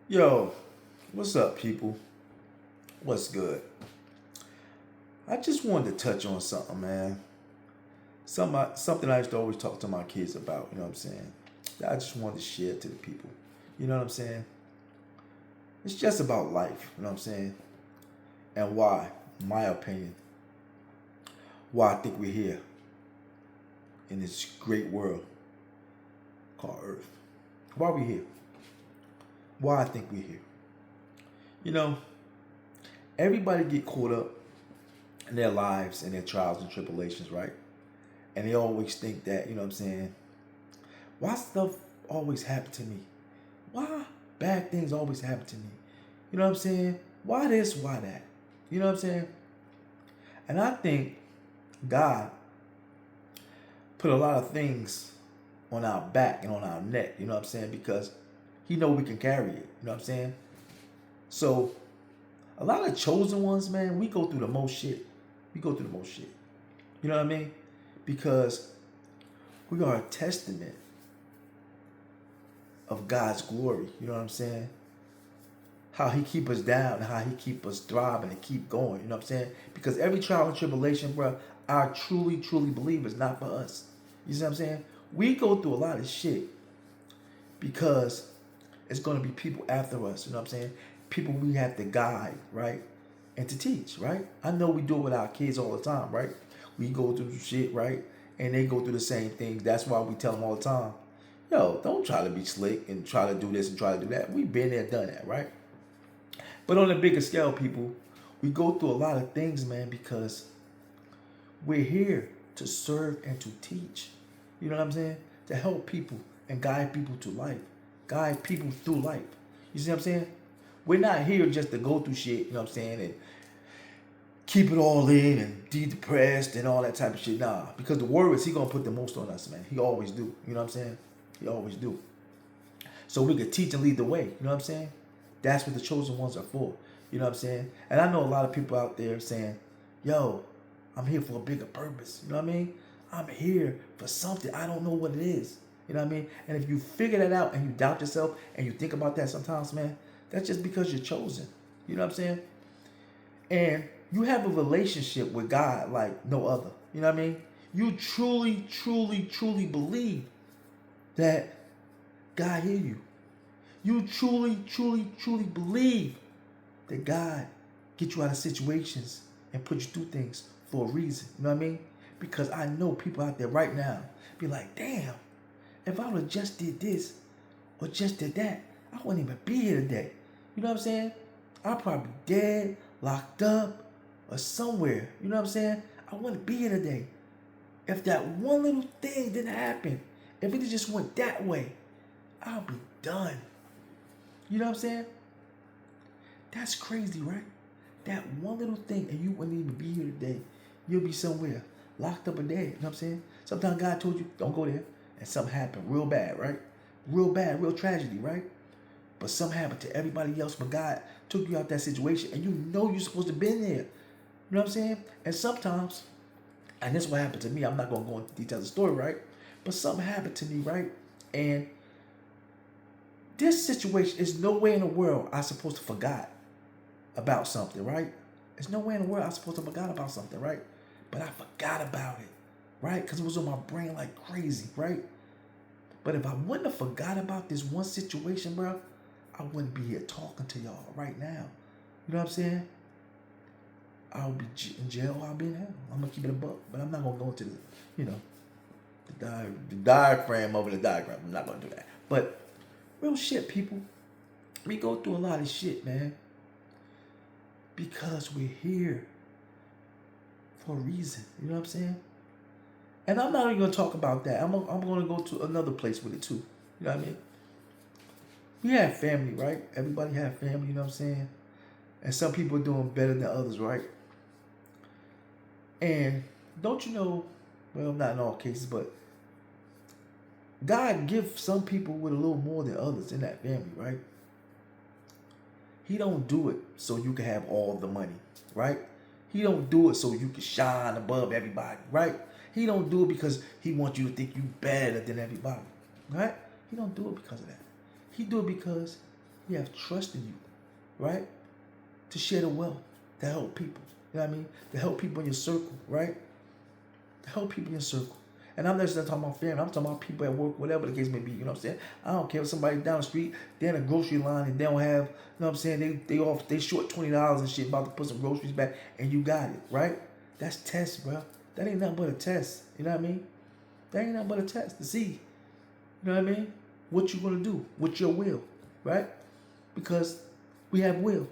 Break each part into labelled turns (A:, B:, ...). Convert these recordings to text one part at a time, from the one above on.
A: Yo, what's up, people? What's good? I just wanted to touch on something, man. Something I used to always talk to my kids about. You know what I'm saying? That I just wanted to share to the people. You know what I'm saying? It's just about life. You know what I'm saying? And why, in my opinion, why I think we're here in this great world called Earth. Why we here? Why I think we're here. You know, everybody get caught up in their lives and their trials and tribulations, right? And they always think that, you know what I'm saying, why stuff always happen to me? Why bad things always happen to me? You know what I'm saying? Why this, why that? You know what I'm saying? And I think God put a lot of things on our back and on our neck, you know what I'm saying? Because he know we can carry it, you know what I'm saying? So a lot of chosen ones, man, we go through the most shit. We go through the most shit. You know what I mean? Because we are a testament of God's glory. You know what I'm saying? How he keep us down and how he keep us thriving and keep going. You know what I'm saying? Because every trial and tribulation, bro, I truly, truly believe is not for us. You see what I'm saying? We go through a lot of shit because it's going to be people after us. You know what I'm saying? People we have to guide, right? And to teach, right? I know we do it with our kids all the time, right? We go through shit, right? And they go through the same things. That's why we tell them all the time, yo, don't try to be slick and try to do this and try to do that. We've been there, done that, right? But on a bigger scale, people, we go through a lot of things, man, because we're here to serve and to teach. You know what I'm saying? To help people and guide people to life, guide people through life. You see what I'm saying? We're not here just to go through shit, you know what I'm saying, and keep it all in and be depressed and all that type of shit. Nah, because the word is he gonna put the most on us, man. He always do. You know what I'm saying? He always do. So we could teach and lead the way. You know what I'm saying? That's what the chosen ones are for. You know what I'm saying? And I know a lot of people out there saying, yo, I'm here for a bigger purpose. You know what I mean? I'm here for something. I don't know what it is. You know what I mean? And if you figure that out and you doubt yourself and you think about that sometimes, man, that's just because you're chosen. You know what I'm saying? And you have a relationship with God like no other. You know what I mean? You truly, truly, truly believe that God hear you. You truly, truly, truly believe that God get you out of situations and put you through things for a reason. You know what I mean? Because I know people out there right now be like, damn, if I would have just did this or just did that, I wouldn't even be here today. You know what I'm saying? I'd probably be dead, locked up, or somewhere. You know what I'm saying? I wouldn't be here today. If that one little thing didn't happen, if it just went that way, I'll be done. You know what I'm saying? That's crazy, right? That one little thing, and you wouldn't even be here today. You'll be somewhere, locked up and dead. You know what I'm saying? Sometimes God told you, don't go there. And something happened real bad, right? Real bad, real tragedy, right? But something happened to everybody else, but God took you out that situation, and you know you're supposed to be in there. You know what I'm saying? And sometimes, and this is what happened to me, I'm not going to go into details of the story, right? But something happened to me, right? And this situation is no way in the world I'm supposed to forgot about something, right? There's no way in the world I'm supposed to forgot about something, right? But I forgot about it, right? Because it was on my brain like crazy, right? But if I wouldn't have forgot about this one situation, bro, I wouldn't be here talking to y'all right now. You know what I'm saying? I'll be in jail. I'll be in hell. I'm gonna keep it a buck, but I'm not gonna go into the, you know, the diagram over the diagram. I'm not gonna do that. But real shit, people. We go through a lot of shit, man, because we're here for a reason. You know what I'm saying? And I'm not even gonna talk about that. I'm gonna go to another place with it too. You know what I mean? We have family, right? Everybody have family. You know what I'm saying? And some people are doing better than others, right? And don't you know? Well, not in all cases, but God gives some people with a little more than others in that family, right? He don't do it so you can have all the money, right? He don't do it so you can shine above everybody, right? He don't do it because he wants you to think you better than everybody, right? He don't do it because of that. He do it because He have trust in you, right? To share the wealth, to help people. You know what I mean? To help people in your circle, right? To help people in your circle. And I'm not just talking about family. I'm talking about people at work, whatever the case may be. You know what I'm saying? I don't care if somebody down the street, they're in a grocery line and they don't have, you know what I'm saying? They short $20 and shit, about to put some groceries back, and you got it, right? That's test, bro. That ain't nothing but a test. You know what I mean? That ain't nothing but a test to see. You know what I mean? What you gonna do with your will, right? Because we have will. You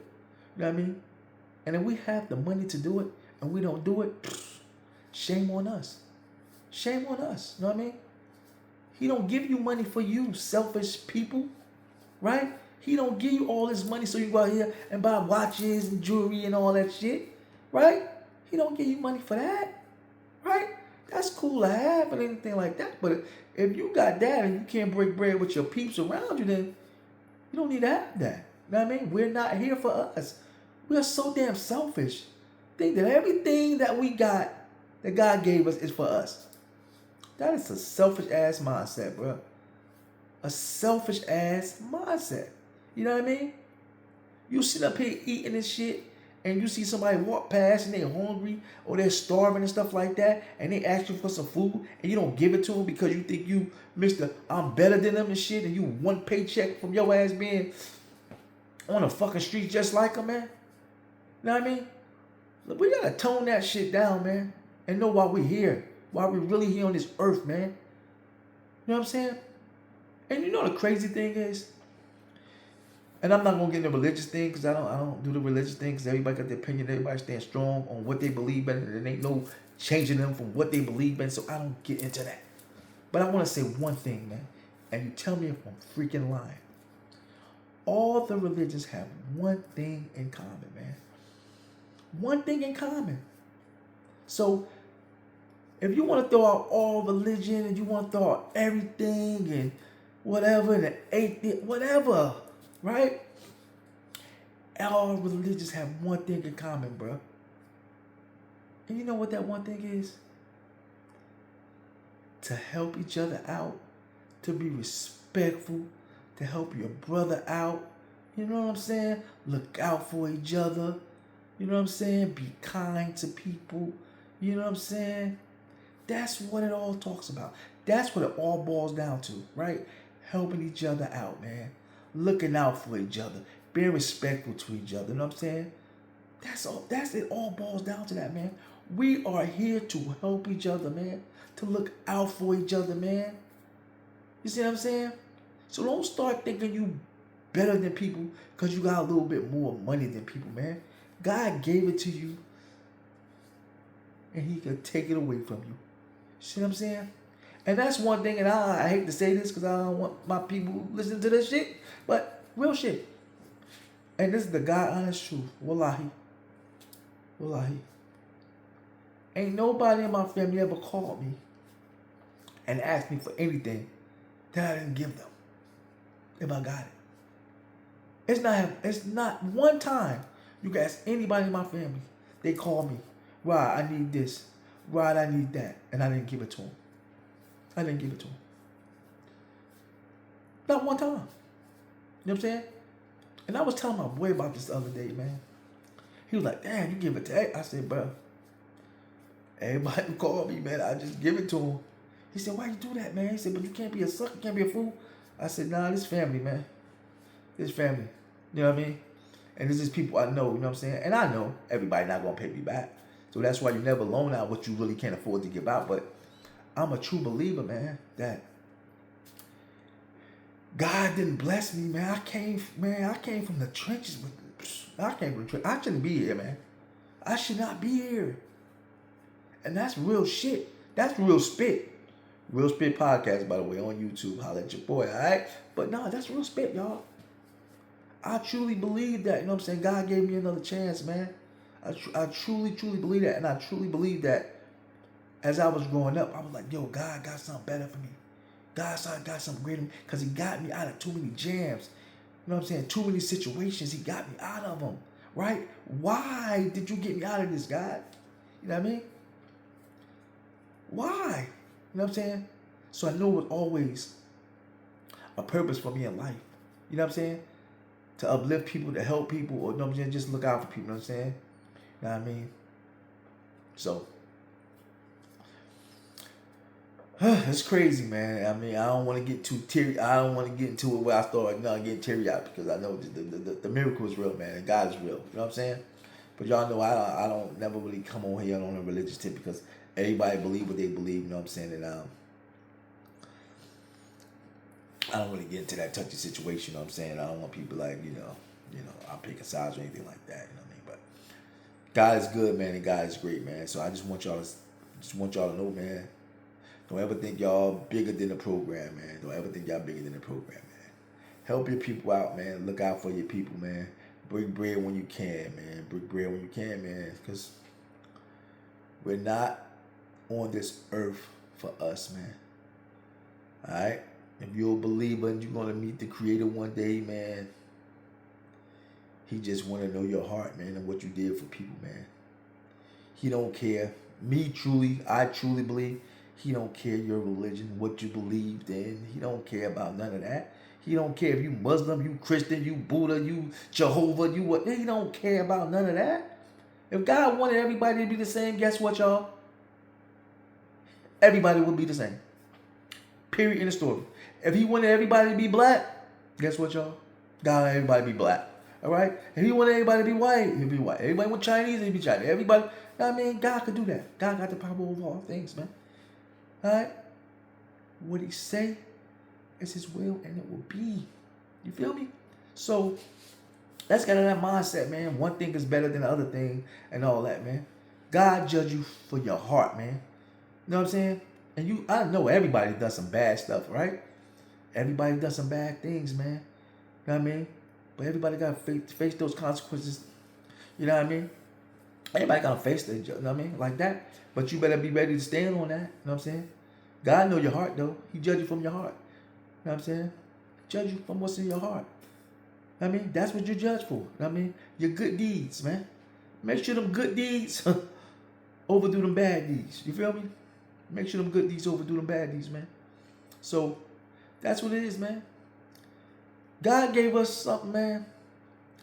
A: know what I mean? And if we have the money to do it and we don't do it, shame on us. Shame on us. You know what I mean? He don't give you money for you, selfish people, right? He don't give you all this money so you go out here and buy watches and jewelry and all that shit, right? He don't give you money for that, right? That's cool to have and anything like that. But if you got that and you can't break bread with your peeps around you, then you don't need to have that. You know what I mean? We're not here for us. We are so damn selfish. Think that everything that we got, that God gave us, is for us. That is a selfish ass mindset, bro. A selfish ass mindset. You know what I mean? You sit up here eating this shit, and you see somebody walk past and they're hungry or they're starving and stuff like that, and they ask you for some food and you don't give it to them because you think you, Mr. I'm better than them and shit, and you one paycheck from your ass being on the fucking street just like them, man. You know what I mean? Look, we gotta tone that shit down, man, and know why we're here, why we're really here on this earth, man. You know what I'm saying? And you know the crazy thing is, and I'm not gonna get into the religious thing because I don't do the religious thing because everybody got their opinion, everybody stands strong on what they believe in, and there ain't no changing them from what they believe in, so I don't get into that. But I want to say one thing, man, and you tell me if I'm freaking lying. All the religions have one thing in common, man. One thing in common. So if you want to throw out all religion and you want to throw out everything and whatever, and the atheist, whatever, right? All religions have one thing in common, bro. And you know what that one thing is? To help each other out, to be respectful, to help your brother out. You know what I'm saying? Look out for each other. You know what I'm saying? Be kind to people. You know what I'm saying? That's what it all talks about. That's what it all boils down to, right? Helping each other out, man. Looking out for each other. Being respectful to each other. You know what I'm saying? That's all. That's it. All boils down to that, man. We are here to help each other, man. To look out for each other, man. You see what I'm saying? So don't start thinking you better than people because you got a little bit more money than people, man. God gave it to you, and He could take it away from you. See what I'm saying? And that's one thing, and I hate to say this because I don't want my people listening to this shit, but real shit. And this is the God honest truth. Wallahi. Wallahi. Ain't nobody in my family ever called me and asked me for anything that I didn't give them if I got it. It's not one time you can ask anybody in my family. They call me, Rod, I need this. Rod, I need that. And I didn't give it to them. I didn't give it to them. Not one time. You know what I'm saying? And I was telling my boy about this the other day, man. He was like, damn, you give it to... I said, bro, everybody who called me, man, I just give it to him. He said, why you do that, man? He said, but you can't be a sucker, you can't be a fool. I said, nah, this family, man. This family. You know what I mean? And this is people I know, you know what I'm saying? And I know everybody not going to pay me back. So that's why you never loan out what you really can't afford to give out. But I'm a true believer, man, that God didn't bless me, man. I came from the trenches. I shouldn't be here, man. I should not be here. And that's real shit. That's real spit. Real Spit Podcast, by the way, on YouTube. Holla at your boy, all right? But no, that's real spit, y'all. I truly believe that, you know what I'm saying? God gave me another chance, man. I truly believe that. And I truly believe that as I was growing up, I was like, yo, God got something better for me. God got something greater because He got me out of too many jams. You know what I'm saying? Too many situations. He got me out of them, right? Why did you get me out of this, God? You know what I mean? Why? You know what I'm saying? So I know it was always a purpose for me in life. You know what I'm saying? to uplift people, to help people, or no, just look out for people. You know what I'm saying? You know what I mean? So it's crazy, man. I mean, I don't want to get too teary. I don't want to get into it where I start getting teary out, because I know the miracle is real, man, and God is real. You know what I'm saying? But y'all know I don't never really come on here on a religious tip, because everybody believe what they believe. You know what I'm saying? And I don't really get into that touchy situation. You know what I'm saying? I don't want people like I'm picking sides or anything like that. You know what I mean? But God is good, man, and God is great, man. So I just want y'all to know, man. Don't ever think y'all bigger than the program, man. Don't ever think y'all bigger than the program, man. Help your people out, man. Look out for your people, man. Break bread when you can, man. Break bread when you can, man. Because we're not on this earth for us, man. All right? If you're a believer and you're going to meet the Creator one day, man, He just want to know your heart, man, and what you did for people, man. He don't care. I truly believe He don't care your religion, what you believed in. He don't care about none of that. He don't care if you Muslim, you Christian, you Buddha, you Jehovah, you what. He don't care about none of that. If God wanted everybody to be the same, guess what, y'all? Everybody would be the same. Period in the story. If He wanted everybody to be black, guess what, y'all? God wanted everybody to be black. All right? If He wanted everybody to be white, He'd be white. Everybody want Chinese, He'd be Chinese. Everybody, I mean, God could do that. God got the power over all things, man. All right? What He say is His will, and it will be. You feel me? So let's get out of that mindset, man. One thing is better than the other thing and all that, man. God judge you for your heart, man. You know what I'm saying? And I know everybody does some bad stuff, right? Everybody does some bad things, man. You know what I mean? But everybody got to face those consequences. You know what I mean? Everybody got to face it, you know what I mean? Like that. But you better be ready to stand on that. You know what I'm saying? God know your heart, though. He judge you from your heart. You know what I'm saying? Judge you from what's in your heart. You know what I mean? That's what you judge for. You know what I mean? Your good deeds, man. Make sure them good deeds overdo them bad deeds. You feel me? Make sure them good deeds overdo them bad deeds, man. So that's what it is, man. God gave us something, man,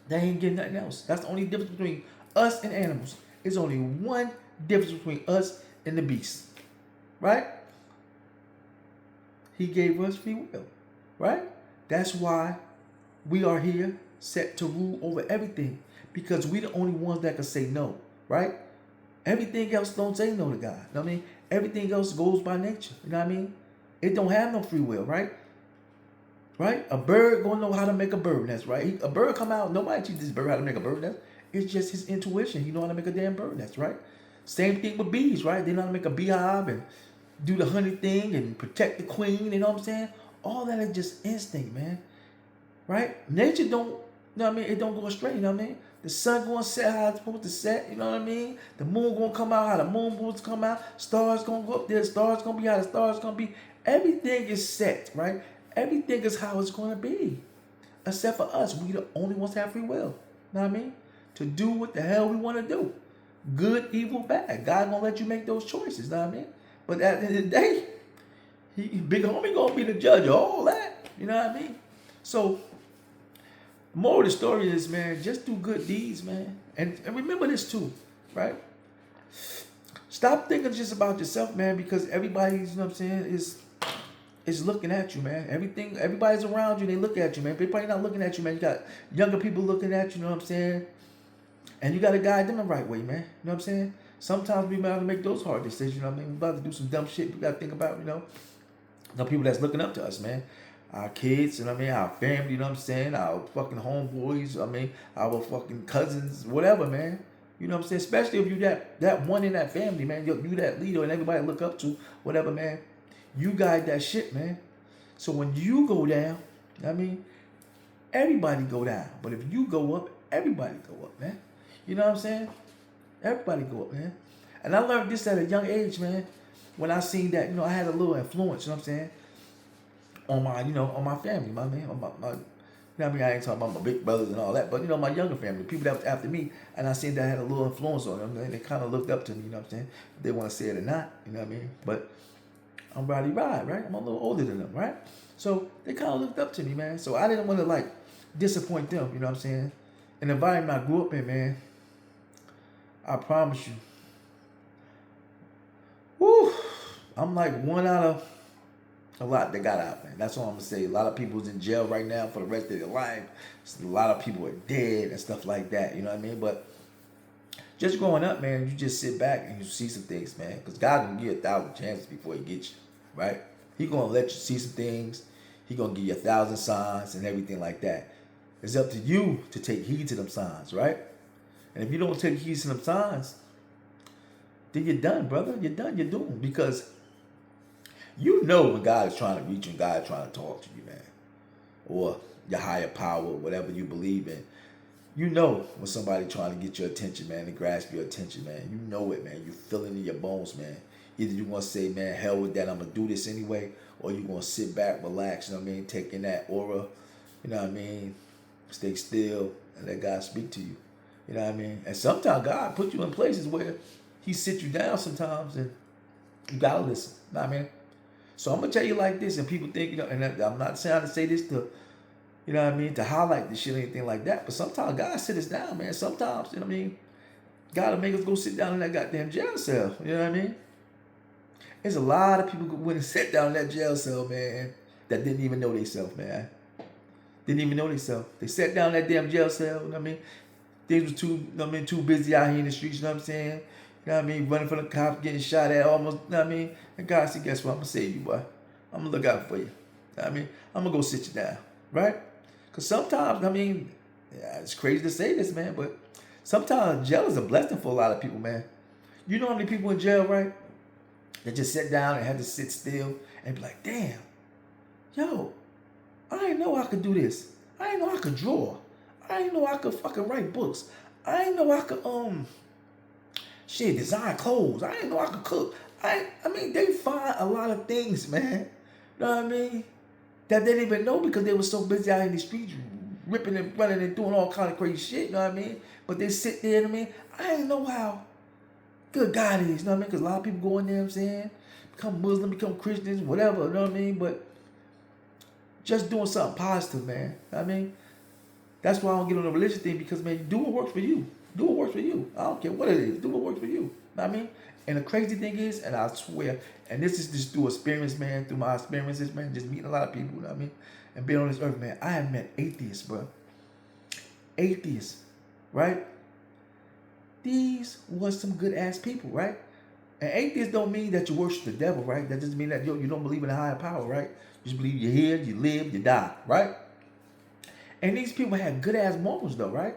A: that ain't getting nothing else. That's the only difference between us and animals. It's only one difference between us and the beast. Right? He gave us free will. Right? That's why we are here set to rule over everything. Because we the only ones that can say no. Right? Everything else don't say no to God. You know what I mean? Everything else goes by nature. You know what I mean? It don't have no free will, right? Right? A bird gonna know how to make a bird nest, right? A bird come out, nobody teaches this bird how to make a bird nest. It's just his intuition. He know how to make a damn bird nest, right? Same thing with bees, right? They know how to make a beehive and do the honey thing and protect the queen, you know what I'm saying? All that is just instinct, man. Right? Nature don't, you know what I mean? It don't go astray, you know what I mean? The sun gonna set how it's supposed to set, you know what I mean? The moon gonna come out how the moon supposed to come out. Stars gonna go up there. Stars gonna be how the stars gonna be. Everything is set, right? Everything is how it's gonna be. Except for us. We the only ones that have free will. You know what I mean? To do what the hell we want to do. Good, evil, bad. God gonna let you make those choices, you know what I mean? But at the end of the day, big homie gonna be the judge of all that. You know what I mean? So the moral of the story is, man, just do good deeds, man. And remember this too, right? Stop thinking just about yourself, man, because everybody's, you know what I'm saying, is looking at you, man. Everybody's around you, they look at you, man. Everybody not looking at you, man. You got younger people looking at you, you know what I'm saying? And you got to guide them the right way, man. You know what I'm saying? Sometimes we might have to make those hard decisions, you know what I mean? We're about to do some dumb shit we got to think about, you know? The people that's looking up to us, man. Our kids, you know what I mean? Our family, you know what I'm saying? Our fucking homeboys, I mean, our fucking cousins, whatever, man. You know what I'm saying? Especially if you that one in that family, man. You that leader and everybody look up to, whatever, man. You guide that shit, man. So when you go down, you know what I mean? Everybody go down. But if you go up, everybody go up, man. You know what I'm saying? Everybody go up, man. And I learned this at a young age, man. When I seen that, you know, I had a little influence, you know what I'm saying? On my, you know, on my family, my man, on my you know what I mean? I ain't talking about my big brothers and all that, but, you know, my younger family, people that was after me, and I seen that I had a little influence on them, and they kind of looked up to me, you know what I'm saying? If they want to say it or not, you know what I mean? But I'm Roddy Rod, right? I'm a little older than them, right? So they kind of looked up to me, man. So I didn't want to, like, disappoint them, you know what I'm saying? In the environment I grew up in, man, I promise you, woo, I'm like one out of a lot that got out, man. That's all I'm gonna say. A lot of people's in jail right now for the rest of their life. A lot of people are dead and stuff like that, you know what I mean? But just growing up, man, you just sit back and you see some things, man. Because God can give you 1,000 chances before he gets you, right? He gonna let you see some things. He gonna give you 1,000 signs and everything like that. It's up to you to take heed to them signs, right? And if you don't take heed to them signs, then you're done, brother. You're done. You're doomed. Because you know when God is trying to reach you and God is trying to talk to you, man. Or your higher power, whatever you believe in. You know when somebody trying to get your attention, man, and grasp your attention, man. You know it, man. You feel it in your bones, man. Either you're going to say, man, hell with that, I'm going to do this anyway. Or you're going to sit back, relax, you know what I mean, taking that aura, you know what I mean, stay still and let God speak to you. You know what I mean? And sometimes God put you in places where he sit you down sometimes and you got to listen. You know what I mean? So I'm going to tell you like this, and people think, you know, and I'm not trying to say this to, you know what I mean, to highlight this shit or anything like that. But sometimes God sit us down, man. Sometimes, you know what I mean, God will make us go sit down in that goddamn jail cell. You know what I mean? There's a lot of people who went and sat down in that jail cell, man, that didn't even know themselves, man. Didn't even know themselves. They sat down in that damn jail cell, you know what I mean? Things were too, you know what I mean, too busy out here in the streets, you know what I'm saying? You know what I mean? Running from the cops, getting shot at almost, you know what I mean? And God said, guess what? I'm going to save you, boy. I'm going to look out for you. You know what I mean? I'm going to go sit you down, right? Because sometimes, I mean, yeah, it's crazy to say this, man, but sometimes jail is a blessing for a lot of people, man. You know how many people in jail, right? They just sat down and had to sit still and be like, damn, yo, I didn't know I could do this. I didn't know I could draw. I didn't know I could fucking write books. I didn't know I could, design clothes. I didn't know I could cook. I mean, they find a lot of things, man. You know what I mean? That they didn't even know because they were so busy out in the streets ripping and running and doing all kind of crazy shit, you know what I mean? But they sit there, you know what I mean? I didn't know how good God is, you know what I mean? Because a lot of people go in there, you know what I'm saying, become Muslim, become Christians, whatever, you know what I mean? But just doing something positive, man. You know what I mean? That's why I don't get on the religious thing because, man, do what works for you. Do what works for you. I don't care what it is. Do what works for you. You know what I mean? And the crazy thing is, and I swear, and this is just through experience, man, through my experiences, man, just meeting a lot of people, you know what I mean? And being on this earth, man, I have met atheists, bro. Atheists, right? These was some good ass people, right? And atheists don't mean that you worship the devil, right? That doesn't mean that you don't believe in a higher power, right? You just believe you're here, you live, you die, right? And these people had good ass morals though, right?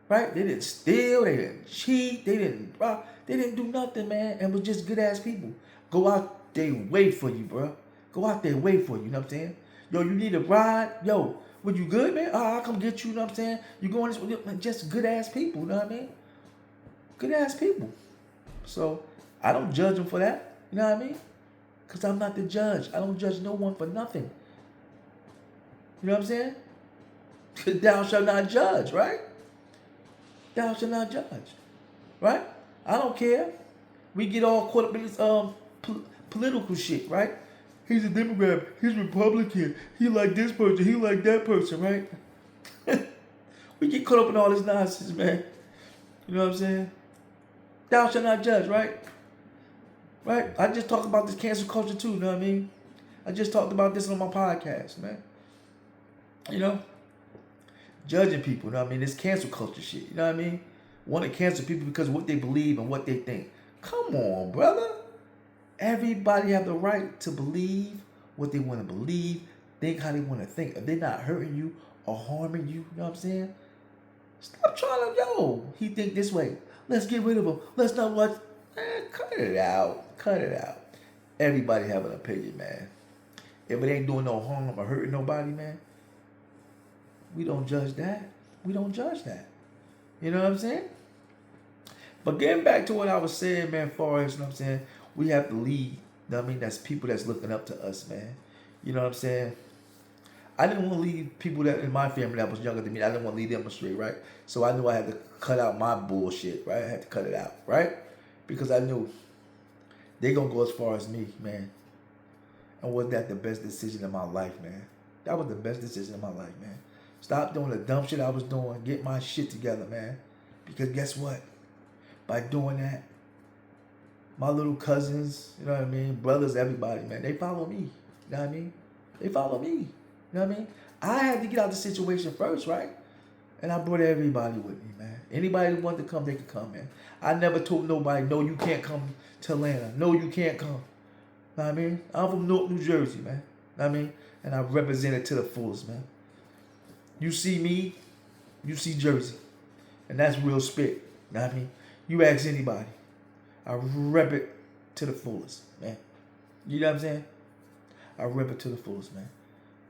A: Right? They didn't steal, they didn't cheat, they didn't rob, they didn't do nothing, man, and was just good ass people. Go out their way for you, bro. Go out their way for you, you know what I'm saying? Yo, you need a ride? Yo, would you good, man? I'll come get you, you know what I'm saying? You going this way, just good ass people, you know what I mean? Good ass people. So I don't judge them for that, you know what I mean? Because I'm not the judge. I don't judge no one for nothing. You know what I'm saying? Because thou shalt not judge, right? Thou shalt not judge, right? I don't care. We get all caught up in this political shit, right? He's a Democrat. He's Republican. He like this person. He like that person, right? We get caught up in all this nonsense, man. You know what I'm saying? Thou shalt not judge, right? Right? I just talked about this cancel culture too, you know what I mean? I just talked about this on my podcast, man. You know? Judging people, you know what I mean? This cancel culture shit, you know what I mean? Want to cancel people because of what they believe and what they think. Come on, brother. Everybody have the right to believe what they want to believe, think how they want to think. If they're not hurting you or harming you, you know what I'm saying? Stop trying to, he think this way. Let's get rid of him. Let's not watch. Man, cut it out. Cut it out. Everybody have an opinion, man. If it ain't doing no harm or hurting nobody, man, we don't judge that. We don't judge that. You know what I'm saying? But getting back to what I was saying, man, far as, you know what I'm saying, we have to lead. You know what I mean? That's people that's looking up to us, man. You know what I'm saying? I didn't want to lead people that in my family that was younger than me. I didn't want to lead them astray, right? So I knew I had to cut out my bullshit, right? I had to cut it out, right? Because I knew they going to go as far as me, man. And was that the best decision of my life, man? That was the best decision of my life, man. Stop doing the dumb shit I was doing. Get my shit together, man. Because guess what? By doing that, my little cousins, you know what I mean, brothers, everybody, man, they follow me. You know what I mean? They follow me. You know what I mean? I had to get out the situation first, right? And I brought everybody with me, man. Anybody who wanted to come, they could come, man. I never told nobody, no, you can't come to Atlanta. No, you can't come. You know what I mean? I'm from Newark, New Jersey, man. You know what I mean? And I represent it to the fullest, man. You see me, you see Jersey. And that's real spit. You know what I mean? You ask anybody. I rep it to the fullest, man. You know what I'm saying? I rep it to the fullest, man.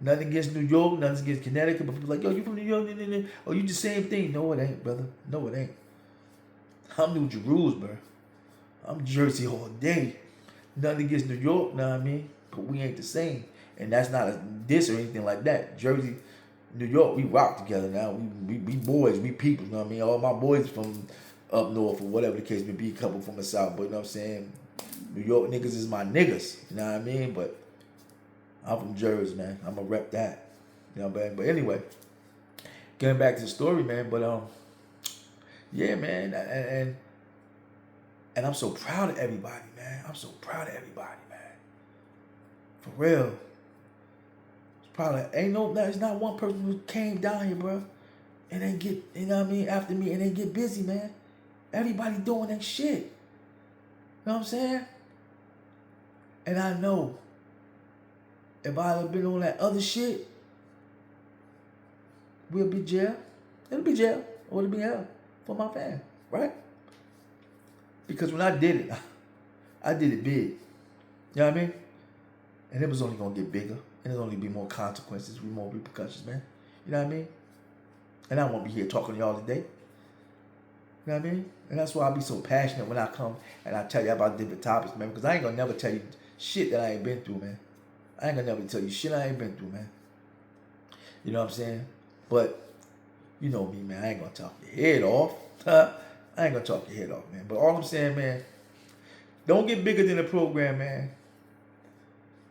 A: Nothing against New York, nothing against Connecticut, but people like, yo, you from New York? Oh, you the same thing. No, it ain't, brother. No, it ain't. I'm New Jerusalem, bro. I'm Jersey all day. Nothing against New York, know what I mean? But we ain't the same. And that's not a diss or anything like that. Jersey, New York, we rock together now. We boys, we people, you know what I mean? All my boys from up north or whatever the case may be, a couple from the south, but you know what I'm saying? New York niggas is my niggas, you know what I mean? But I'm from Jersey, man. I'm gonna rep that. You know what I mean? But anyway, getting back to the story, man, but yeah, man, and I'm so proud of everybody, man. I'm so proud of everybody, man. For real. Probably there's not one person who came down here, bro, and they get, you know what I mean, after me, and they get busy, man. Everybody doing that shit. You know what I'm saying? And I know if I had been on that other shit, we'll be jail. It'll be jail, or it'll be hell for my fam, right? Because when I did it, I did it big. You know what I mean? And it was only gonna get bigger. And there's only be more consequences, more repercussions, man. You know what I mean? And I won't be here talking to y'all today. You know what I mean? And that's why I be so passionate when I come and I tell you about different topics, man. Because I ain't gonna never tell you shit that I ain't been through, man. I ain't gonna never tell you shit I ain't been through, man. You know what I'm saying? But you know me, man. I ain't gonna talk your head off. I ain't gonna talk your head off, man. But all I'm saying, man, don't get bigger than the program, man.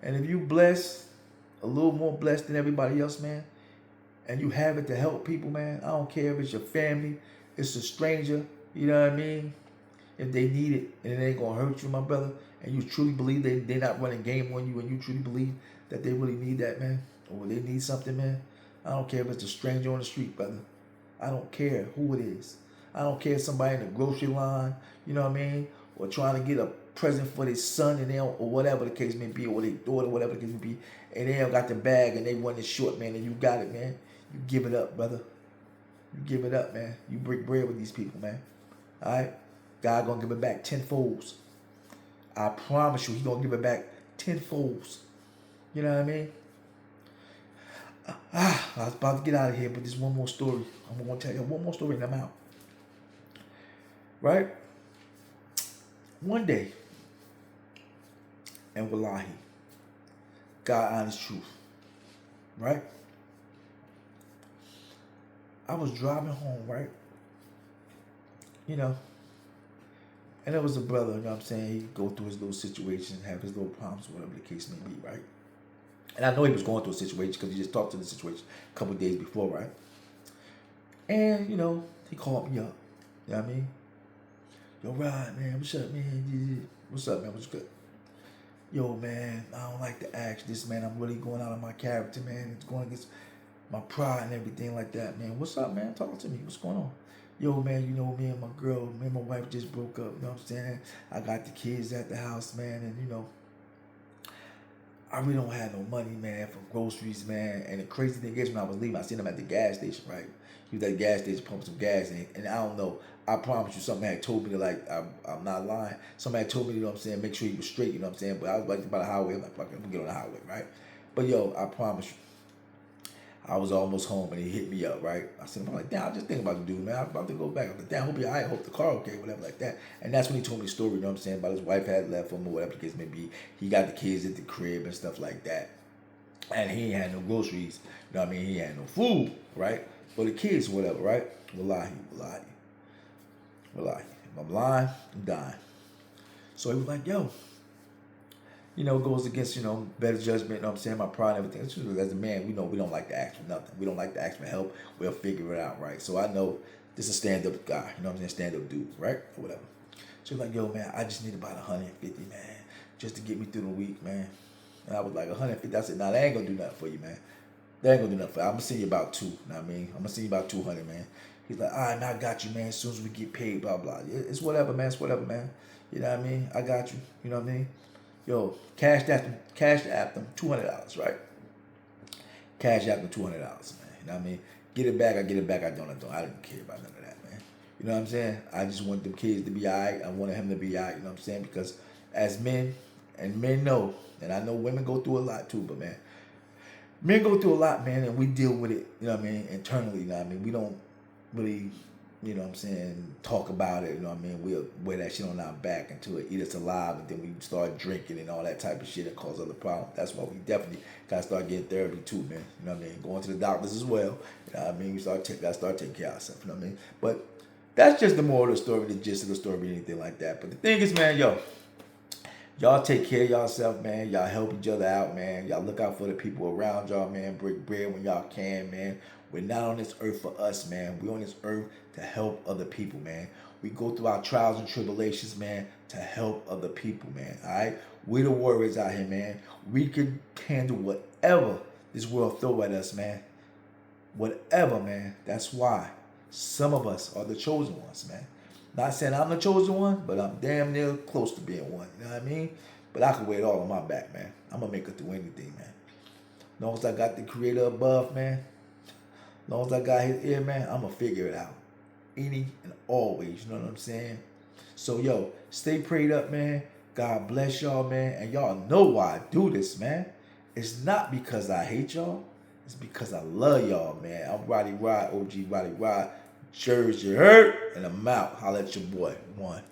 A: And if you blessed, a little more blessed than everybody else, man, and you have it to help people, man, I don't care if it's your family, it's a stranger, you know what I mean? If they need it and it ain't gonna hurt you, my brother, and you truly believe they're not running game on you, and you truly believe that they really need that, man, or they need something, man, I don't care if it's a stranger on the street, brother. I don't care who it is. I don't care if somebody in the grocery line, you know what I mean, or trying to get a present for their son and they don't, or whatever the case may be, or their daughter, whatever the case may be, and they don't got the bag and they running short, man, and you got it, man. You give it up, brother. You give it up, man. You break bread with these people, man. All right? God gonna give it back tenfold. I promise you, he gonna give it back tenfold. You know what I mean? I was about to get out of here, but there's one more story. I'm gonna tell you one more story and I'm out. Right? One day, and wallahi, God honest truth, right? I was driving home, right? You know, and there was a brother, you know what I'm saying? He'd go through his little situation, have his little problems, whatever the case may be, right? And I know he was going through a situation because he just talked to the situation a couple of days before, right? And, you know, he called me up. You know what I mean? Yo, Rod, man, what's up, man? What's up, man? What's good? Yo, man, I don't like to ask this, man. I'm really going out of my character, man. It's going against my pride and everything like that, man. What's up, man? Talk to me. What's going on? Yo, man, you know, me and my girl, me and my wife just broke up, you know what I'm saying? I got the kids at the house, man, and, you know, I really don't have no money, man, for groceries, man. And the crazy thing is, when I was leaving, I seen him at the gas station, right? He was at the gas station pumping some gas, and I don't know. I promise you, something had told me to, like, I'm not lying. Somebody told me, you know what I'm saying, make sure he was straight, you know what I'm saying? But I was like about the highway. I'm like, fuck it, I'm gonna get on the highway, right? But yo, I promise you, I was almost home and he hit me up, right? I said, I'm like, damn, I'm just thinking about the dude, man. I'm about to go back. I'm like, damn, hope you're all right, hope the car okay, whatever like that. And that's when he told me the story, you know what I'm saying, about his wife had left him or whatever the case may be. He got the kids at the crib and stuff like that. And he ain't had no groceries, you know what I mean? He had no food, right? For the kids, whatever, right? Wallahi. If I'm lying, I'm dying. So he was like, yo, It goes against, better judgment, you know what I'm saying, my pride and everything. It's just, as a man, we know we don't like to ask for nothing. We don't like to ask for help. We'll figure it out, right? So I know this is a stand-up guy, you know what I'm saying, stand-up dude, right? Or whatever. She was like, yo, man, I just need about 150, man, just to get me through the week, man. And I was like, 150? I said, nah, that ain't gonna do nothing for you, man. That ain't gonna do nothing for you. I'm gonna send you about two, you know what I mean? I'm gonna send you about 200, man. He's like, all right, man, I got you, man, as soon as we get paid, blah, blah. It's whatever, man, it's whatever, man. You know what I mean? I got you, you know what I mean? Yo, cash app them $200, right? Cash app them $200, man. You know what I mean? Get it back, I get it back, I don't. I don't care about none of that, man. You know what I'm saying? I just want them kids to be alright. I wanted him to be alright, you know what I'm saying? Because as men, and men know, and I know women go through a lot too, but man, men go through a lot, man, and we deal with it, you know what I mean, internally, you know what I mean? We don't really, you know what I'm saying, talk about it, you know what I mean? We'll wear that shit on our back until it eat us alive, and then we start drinking and all that type of shit and cause other problems. That's why we definitely gotta start getting therapy too, man. You know what I mean? Going to the doctors as well. You know what I mean? We gotta start taking care of ourselves, you know what I mean? But that's just the moral of the story, the gist of the story, anything like that. But the thing is, man, y'all take care of yourself, man. Y'all help each other out, man. Y'all look out for the people around y'all, man. Break bread when y'all can, man. We're not on this earth for us, man. We're on this earth to help other people, man. We go through our trials and tribulations, man, to help other people, man. All right? We're the warriors out here, man. We can handle whatever this world throw at us, man. Whatever, man. That's why some of us are the chosen ones, man. Not saying I'm the chosen one, but I'm damn near close to being one. You know what I mean? But I can wear it all on my back, man. I'm going to make it through anything, man. As long as I got the creator above, man. As long as I got his ear, man, I'm going to figure it out. Any and always, you know what I'm saying? So, yo, stay prayed up, man. God bless y'all, man. And y'all know why I do this, man. It's not because I hate y'all. It's because I love y'all, man. I'm Roddy Rod, OG Roddy Rod. Jersey hurt, and I'm out. Holla at your boy. One.